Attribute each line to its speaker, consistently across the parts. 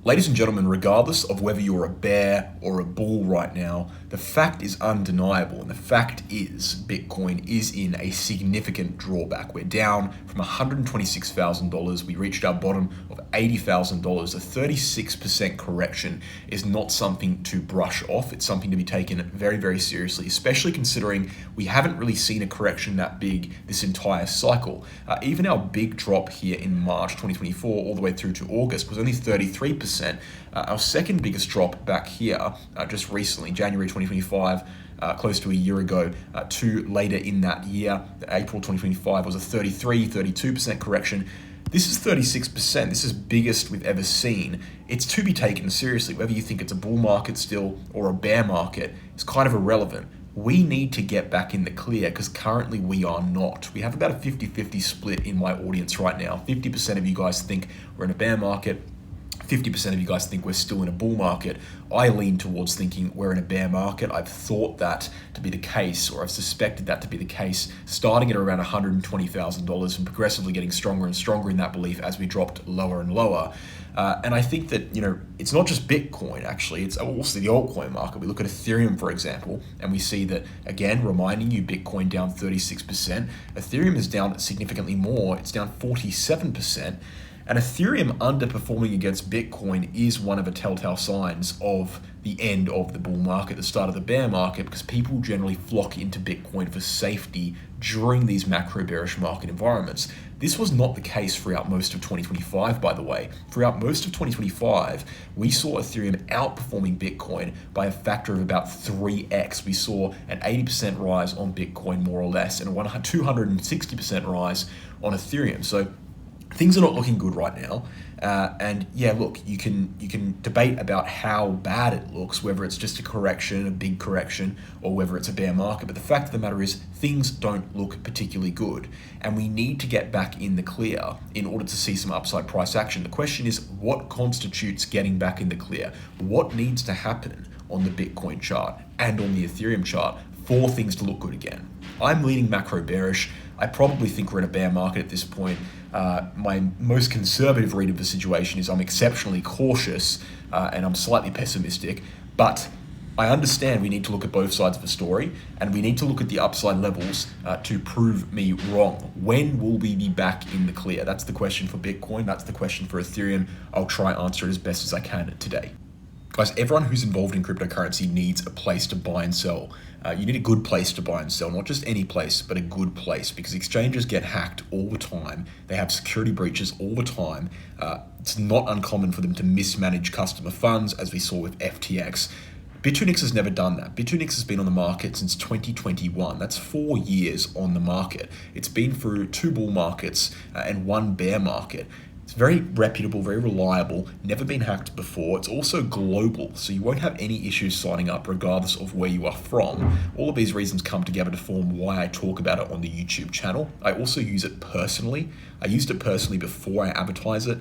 Speaker 1: Ladies and gentlemen, regardless of whether you're a bear or a bull right now, the fact is undeniable, and the fact is Bitcoin is in a significant drawback. We're down from $126,000. We reached our bottom of $80,000. A 36% correction is not something to brush off. It's something to be taken very, very seriously, especially considering we haven't really seen a correction that big this entire cycle. Even our big drop here in March 2024 all the way through to August was only 33%. Our second biggest drop back here just recently, January 2025, close to a year ago, to later in that year, April 2025, was a 32% correction. This is 36%. This is biggest we've ever seen. It's to be taken seriously. Whether you think it's a bull market still or a bear market, it's kind of irrelevant. We need to get back in the clear because currently we are not. We have about a 50-50 split in my audience right now. 50% of you guys think we're in a bear market. 50% of you guys think we're still in a bull market. I lean towards thinking we're in a bear market. I've thought that to be the case, or I've suspected that to be the case, starting at around $120,000 and progressively getting stronger and stronger in that belief as we dropped lower and lower. And I think that, it's not just Bitcoin, actually. It's also the altcoin market. We look at Ethereum, for example, and we see that, again, reminding you, Bitcoin down 36%. Ethereum is down significantly more. It's down 47%. And Ethereum underperforming against Bitcoin is one of the telltale signs of the end of the bull market, the start of the bear market, because people generally flock into Bitcoin for safety during these macro bearish market environments. This was not the case throughout most of 2025, by the way. Throughout most of 2025, we saw Ethereum outperforming Bitcoin by a factor of about 3x. We saw an 80% rise on Bitcoin, more or less, and a 260% rise on Ethereum. So things are not looking good right now. And yeah, look, you can debate about how bad it looks, whether it's just a correction, a big correction, or whether it's a bear market. But the fact of the matter is things don't look particularly good. And we need to get back in the clear in order to see some upside price action. The question is, what constitutes getting back in the clear? What needs to happen on the Bitcoin chart and on the Ethereum chart for things to look good again? I'm leaning macro bearish. I probably think we're in a bear market at this point. My most conservative read of the situation is I'm exceptionally cautious and I'm slightly pessimistic, but I understand we need to look at both sides of the story and we need to look at the upside levels to prove me wrong. When will we be back in the clear? That's the question for Bitcoin. That's the question for Ethereum. I'll try and answer it as best as I can today. Guys, everyone who's involved in cryptocurrency needs a place to buy and sell. You need a good place to buy and sell, not just any place, but a good place, because exchanges get hacked all the time. They have security breaches all the time. It's not uncommon for them to mismanage customer funds, as we saw with FTX. Bitunix has never done that. Bitunix has been on the market since 2021. That's 4 years on the market. It's been through 2 bull markets and 1 bear market. It's very reputable, very reliable, never been hacked before. It's also global, so you won't have any issues signing up regardless of where you are from. All of these reasons come together to form why I talk about it on the YouTube channel. I also use it personally. I used it personally before I advertise it.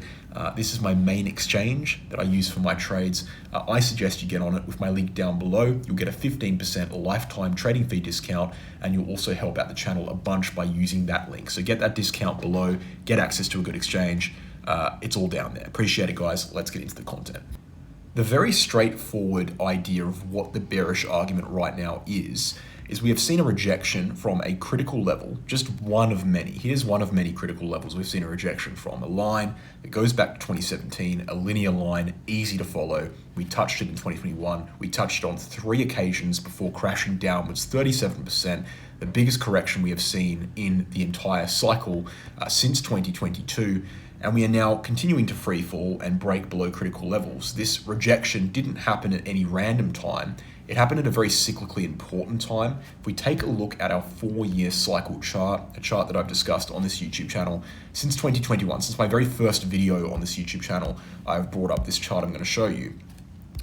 Speaker 1: This is my main exchange that I use for my trades. I suggest you get on it with my link down below. You'll get a 15% lifetime trading fee discount, and you'll also help out the channel a bunch by using that link. So get that discount below, get access to a good exchange. It's all down there. Appreciate it, guys. Let's get into the content. The very straightforward idea of what the bearish argument right now is we have seen a rejection from a critical level, just one of many. Here's one of many critical levels we've seen a rejection from. A line that goes back to 2017, a linear line, easy to follow. We touched it in 2021. We touched it on 3 occasions before crashing downwards 37%, the biggest correction we have seen in the entire cycle since 2022. And we are now continuing to free fall and break below critical levels. This rejection didn't happen at any random time. It happened at a very cyclically important time. If we take a look at our 4-year cycle chart, a chart that I've discussed on this YouTube channel since 2021, since my very first video on this YouTube channel, I've brought up this chart I'm going to show you.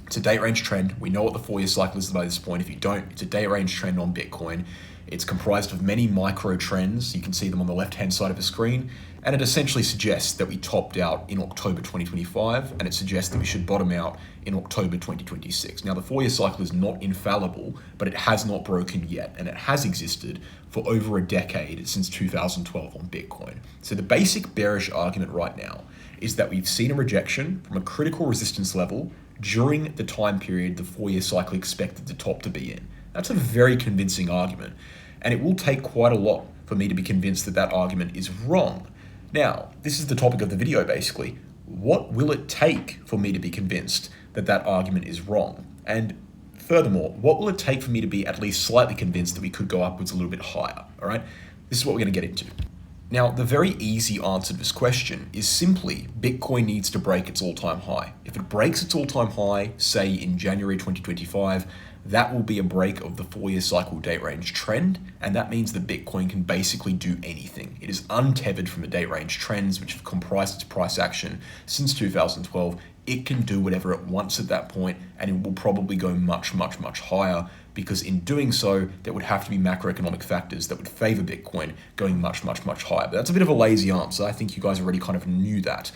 Speaker 1: It's a day range trend. We know what the 4-year cycle is by this point. If you don't, it's a day range trend on Bitcoin. It's comprised of many micro trends. You can see them on the left-hand side of the screen. And it essentially suggests that we topped out in October 2025, and it suggests that we should bottom out in October 2026. Now, the 4-year cycle is not infallible, but it has not broken yet, and it has existed for over a decade, since 2012 on Bitcoin. So the basic bearish argument right now is that we've seen a rejection from a critical resistance level during the time period the 4-year cycle expected the top to be in. That's a very convincing argument, and it will take quite a lot for me to be convinced that that argument is wrong. Now, this is the topic of the video basically. What will it take for me to be convinced that that argument is wrong? And furthermore, what will it take for me to be at least slightly convinced that we could go upwards a little bit higher? All right, this is what we're going to get into. Now, the very easy answer to this question is simply Bitcoin needs to break its all-time high. If it breaks its all-time high, say in January 2025, that will be a break of the 4-year cycle date range trend, and that means that Bitcoin can basically do anything. It is untethered from the date range trends, which have comprised its price action since 2012. It can do whatever it wants at that point, and it will probably go much, much, much higher, because in doing so, there would have to be macroeconomic factors that would favor Bitcoin going much, much, much higher. But that's a bit of a lazy answer. I think you guys already kind of knew that.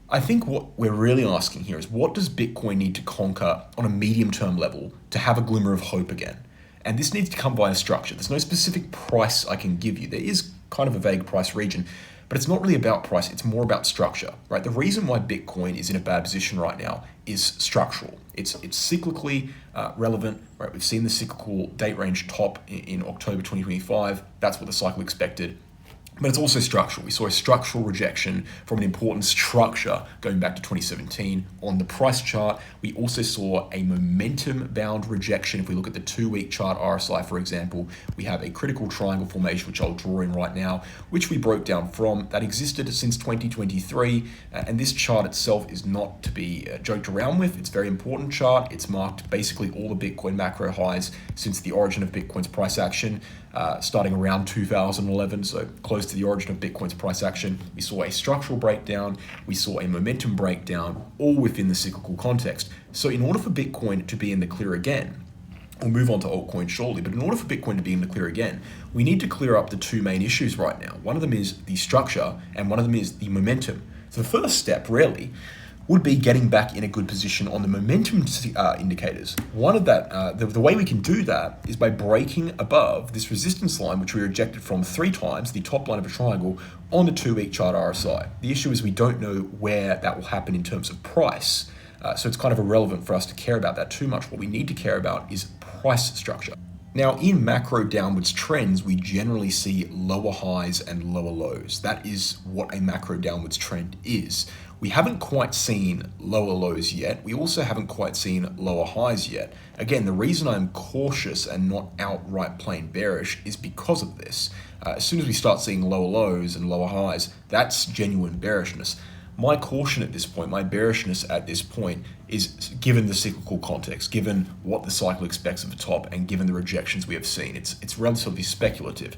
Speaker 1: I think what we're really asking here is, what does Bitcoin need to conquer on a medium-term level to have a glimmer of hope again? And this needs to come via structure. There's no specific price I can give you. There is kind of a vague price region, but it's not really about price. It's more about structure, right? The reason why Bitcoin is in a bad position right now is structural. It's cyclically relevant, right? We've seen the cyclical date range top in October 2025. That's what the cycle expected. But it's also structural. We saw a structural rejection from an important structure going back to 2017 on the price chart. We also saw a momentum-bound rejection. If we look at the 2-week chart RSI, for example, we have a critical triangle formation, which I'll draw in right now, which we broke down from, that existed since 2023. And this chart itself is not to be joked around with. It's a very important chart. It's marked basically all the Bitcoin macro highs since the origin of Bitcoin's price action, starting around 2011, so close to the origin of Bitcoin's price action. We saw a structural breakdown, we saw a momentum breakdown, all within the cyclical context. So in order for Bitcoin to be in the clear again, we'll move on to altcoin shortly, but in order for Bitcoin to be in the clear again, we need to clear up the two main issues right now. One of them is the structure, and one of them is the momentum. So the first step, really, would be getting back in a good position on the momentum indicators. One of that, the way we can do that is by breaking above this resistance line, which we rejected from 3 times, the top line of a triangle, on the 2-week chart RSI. The issue is we don't know where that will happen in terms of price, so it's kind of irrelevant for us to care about that too much. What we need to care about is price structure. Now, in macro downwards trends, we generally see lower highs and lower lows. That is what a macro downwards trend is. We haven't quite seen lower lows yet. We also haven't quite seen lower highs yet. Again, the reason I'm cautious and not outright plain bearish is because of this. As soon as we start seeing lower lows and lower highs, that's genuine bearishness. My caution at this point, my bearishness at this point, is given the cyclical context, given what the cycle expects of the top, and given the rejections we have seen. It's relatively speculative.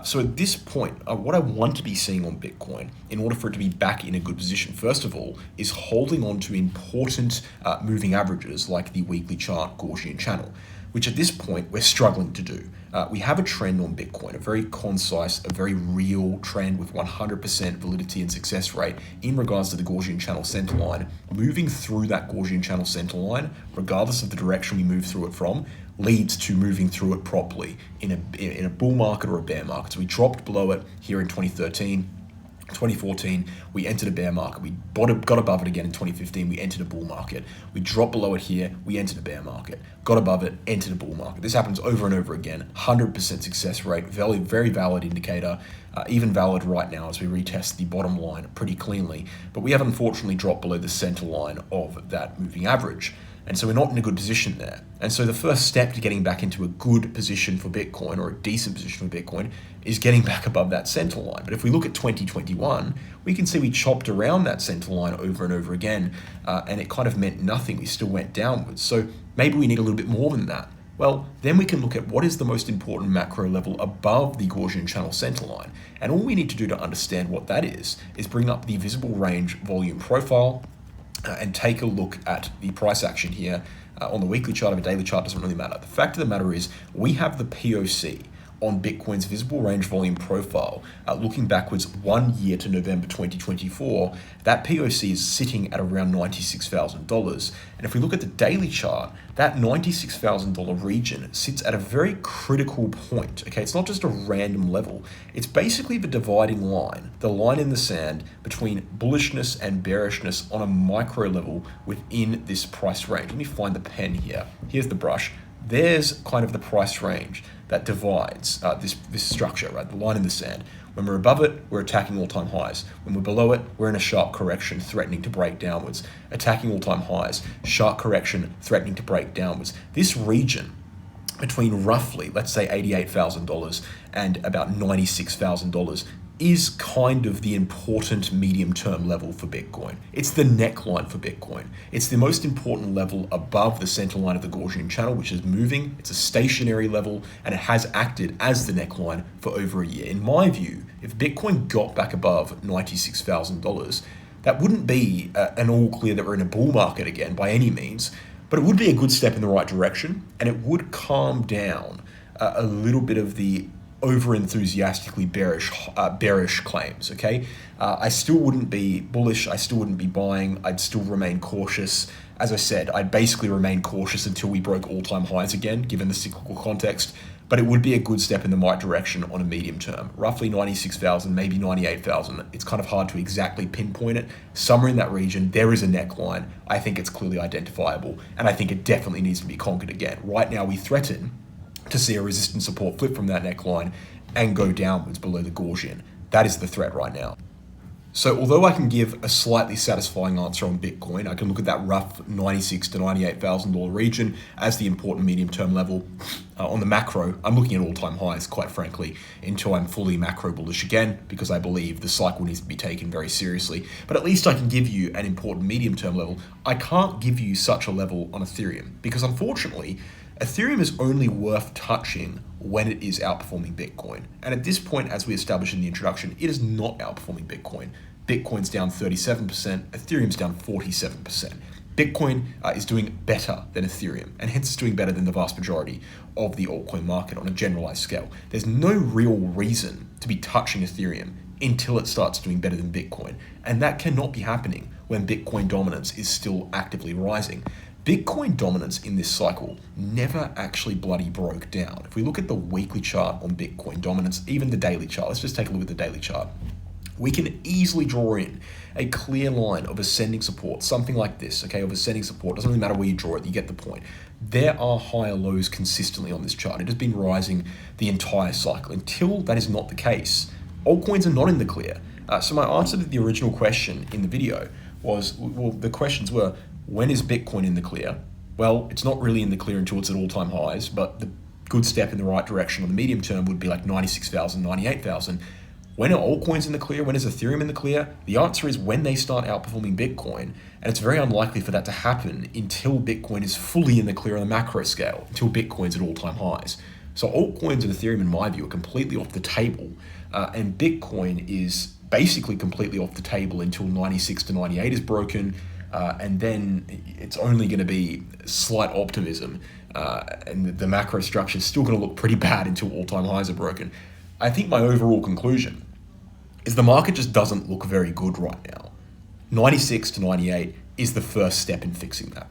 Speaker 1: So at this point, what I want to be seeing on Bitcoin, in order for it to be back in a good position, first of all, is holding on to important moving averages like the weekly chart Gaussian channel, which at this point we're struggling to do. We have a trend on Bitcoin, a very concise, a very real trend with 100% validity and success rate in regards to the Gaussian channel center line. Moving through that Gaussian channel center line, regardless of the direction we move through it from, leads to moving through it properly in a bull market or a bear market. So we dropped below it here in 2013. 2014, we entered a bear market. We got above it again in 2015. We entered a bull market. We dropped below it here. We entered a bear market. Got above it, entered a bull market. This happens over and over again. 100% success rate, very valid indicator. Even valid right now as we retest the bottom line pretty cleanly. But we have unfortunately dropped below the center line of that moving average. And so we're not in a good position there. And so the first step to getting back into a good position for Bitcoin, or a decent position for Bitcoin, is getting back above that center line. But if we look at 2021, we can see we chopped around that center line over and over again, and it kind of meant nothing. We still went downwards. So maybe we need a little bit more than that. Well, then we can look at what is the most important macro level above the Gaussian channel center line. And all we need to do to understand what that is bring up the visible range volume profile, and take a look at the price action here on the weekly chart, of a daily chart, doesn't really matter. The fact of the matter is we have the POC. on Bitcoin's visible range volume profile, looking backwards 1 year to November 2024, that POC is sitting at around $96,000. And if we look at the daily chart, that $96,000 region sits at a very critical point. Okay, it's not just a random level. It's basically the dividing line, the line in the sand between bullishness and bearishness on a micro level within this price range. Let me find the pen here. Here's the brush. There's kind of the price range that divides this structure, right? The line in the sand. When we're above it, we're attacking all-time highs. When we're below it, we're in a sharp correction, threatening to break downwards. Attacking all-time highs, sharp correction, threatening to break downwards. This region between roughly, let's say $88,000 and about $96,000 is kind of the important medium-term level for Bitcoin. It's the neckline for Bitcoin. It's the most important level above the center line of the Gaussian channel, which is moving. It's a stationary level, and it has acted as the neckline for over a year. In my view, if Bitcoin got back above $96,000, that wouldn't be an all clear that we're in a bull market again by any means, but it would be a good step in the right direction, and it would calm down a little bit of the over-enthusiastically bearish claims, okay? I still wouldn't be bullish, I still wouldn't be buying, I'd still remain cautious. As I said, I'd basically remain cautious until we broke all-time highs again, given the cyclical context, but it would be a good step in the right direction on a medium term. Roughly 96,000, maybe 98,000. It's kind of hard to exactly pinpoint it. Somewhere in that region, there is a neckline. I think it's clearly identifiable, and I think it definitely needs to be conquered again. Right now, we threaten to see a resistance support flip from that neckline and go downwards below the Gaussian. That is the threat right now. So although I can give a slightly satisfying answer on Bitcoin, I can look at that rough $96,000 to $98,000 region as the important medium-term level. On the macro, I'm looking at all-time highs, quite frankly, until I'm fully macro bullish again, because I believe the cycle needs to be taken very seriously. But at least I can give you an important medium-term level. I can't give you such a level on Ethereum, because unfortunately, Ethereum is only worth touching when it is outperforming Bitcoin. And at this point, as we established in the introduction, it is not outperforming Bitcoin. Bitcoin's down 37%, Ethereum's down 47%. Bitcoin is doing better than Ethereum, and hence it's doing better than the vast majority of the altcoin market on a generalized scale. There's no real reason to be touching Ethereum until it starts doing better than Bitcoin. And that cannot be happening when Bitcoin dominance is still actively rising. Bitcoin dominance in this cycle never actually bloody broke down. If we look at the weekly chart on Bitcoin dominance, even the daily chart, let's just take a look at the daily chart. We can easily draw in a clear line of ascending support, something like this, okay, of ascending support. Doesn't really matter where you draw it, you get the point. There are higher lows consistently on this chart. It has been rising the entire cycle. Until that is not the case, altcoins are not in the clear. So my answer to the original question in the video was, well, the questions were, when is Bitcoin in the clear? Well, it's not really in the clear until it's at all-time highs, but the good step in the right direction on the medium term would be like 96,000, 98,000. When are altcoins in the clear? When is Ethereum in the clear? The answer is when they start outperforming Bitcoin, and it's very unlikely for that to happen until Bitcoin is fully in the clear on the macro scale, until Bitcoin's at all-time highs. So altcoins and Ethereum, in my view, are completely off the table, and Bitcoin is basically completely off the table until 96 to 98 is broken, and then it's only going to be slight optimism, and the macro structure is still going to look pretty bad until all-time highs are broken. I think my overall conclusion is the market just doesn't look very good right now. 96 to 98 is the first step in fixing that.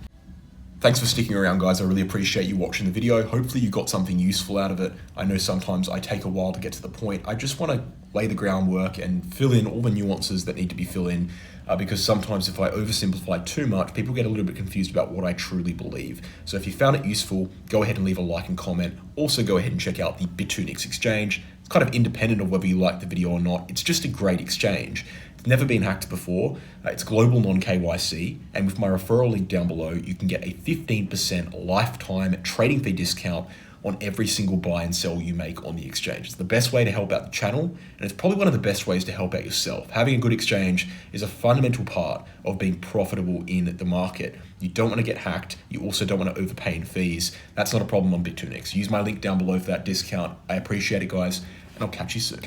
Speaker 1: Thanks for sticking around, guys. I really appreciate you watching the video. Hopefully you got something useful out of it. I know sometimes I take a while to get to the point. I just want to lay the groundwork and fill in all the nuances that need to be filled in, because sometimes if I oversimplify too much, people get a little bit confused about what I truly believe. So if you found it useful, go ahead and leave a like and comment. Also go ahead and check out the Bitunix Exchange. It's kind of independent of whether you like the video or not. It's just a great exchange. It's never been hacked before. It's global non-KYC, and with my referral link down below, you can get a 15% lifetime trading fee discount on every single buy and sell you make on the exchange. It's the best way to help out the channel, and it's probably one of the best ways to help out yourself. Having a good exchange is a fundamental part of being profitable in the market. You don't want to get hacked. You also don't want to overpay in fees. That's not a problem on Bitunix. Use my link down below for that discount. I appreciate it, guys, and I'll catch you soon.